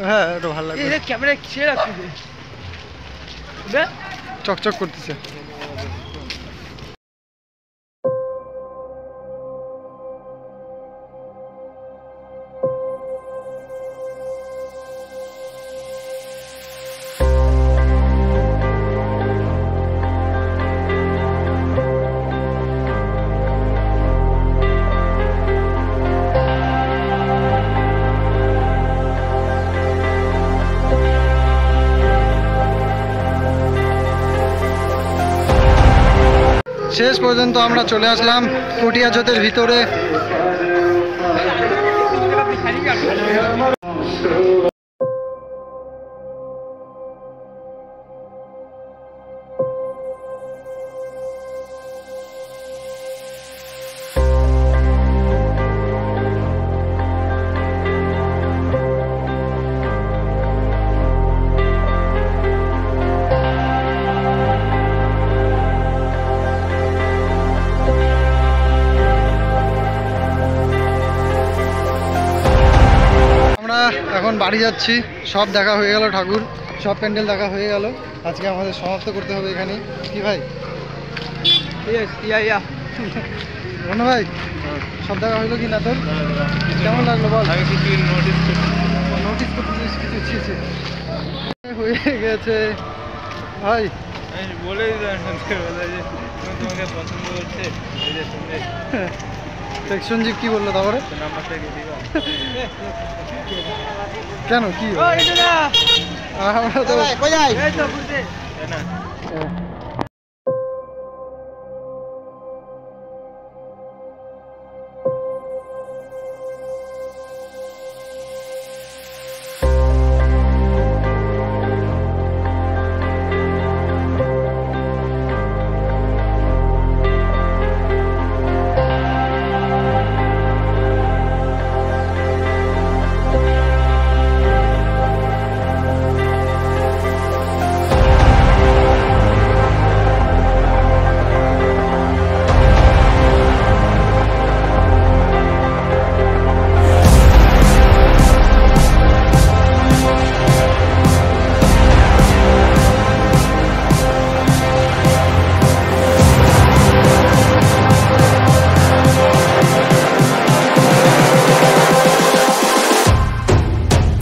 হ্যাঁ এটা ভালো লাগবে। এই ক্যামেরা ছেড়ে রাখছে চকচক করতেছে। শেষ পর্যন্ত আমরা চলে আসলাম পটিয়া জোতের ভিতরে। এখন বাড়ি যাচ্ছি, সব দেখা হয়ে গেল, ঠাকুর সব প্যান্ডেল দেখা হয়ে গেল। আজকে আমাদের সমাপ্ত করতে হবে এখানে, কি ভাই? মনে ভাই সব দেখা হইলো কি না তোর? কেমন লাগলো বল? আমি কিছু নোটিস করতেছিস কিছু হয়ে গেছে ভাই। বলেই তোমাকে পছন্দ করছে। সঞ্জীব কি বললো তারপরে? কেন কি আমরা তো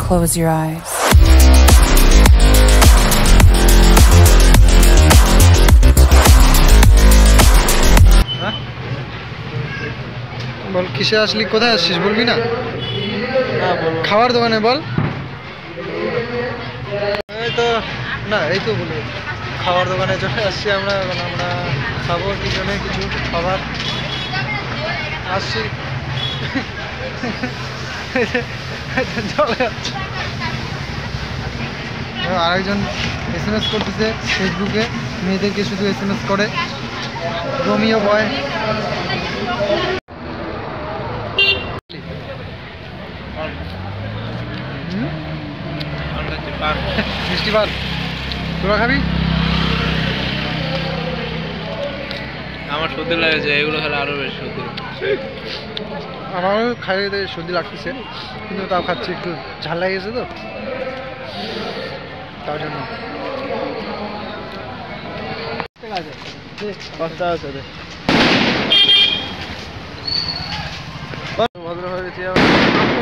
Close your eyes. বল কিসে আসলি, কোথায় আসছিস বলবি না? খাবার দোকানে বল। এই তো না, এই তো বলি খাবার দোকানে চলে আসছি আমরা। এখন আমরা খাবো পিছনে কিছু খাবার আসছি। আরেকজন SMS করতেছে ফেসবুকে, মেয়েদেরকে শুধু SMS করে, রোমিও বয়। মিষ্টি পান তোরা খাবি? আমার সর্দি লাগেছে, এগুলো খেলে আরো বেশি সর্দি। আমারও খাইয়ে সর্দি লাগতেছে, কিন্তু তাও খাচ্ছি, একটু ঝাল লাগিয়েছে তো তার জন্য।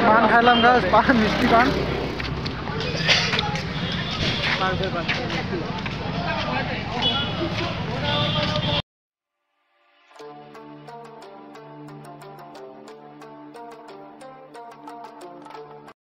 পান খাইলাম গাছ, পান মিষ্টি পান।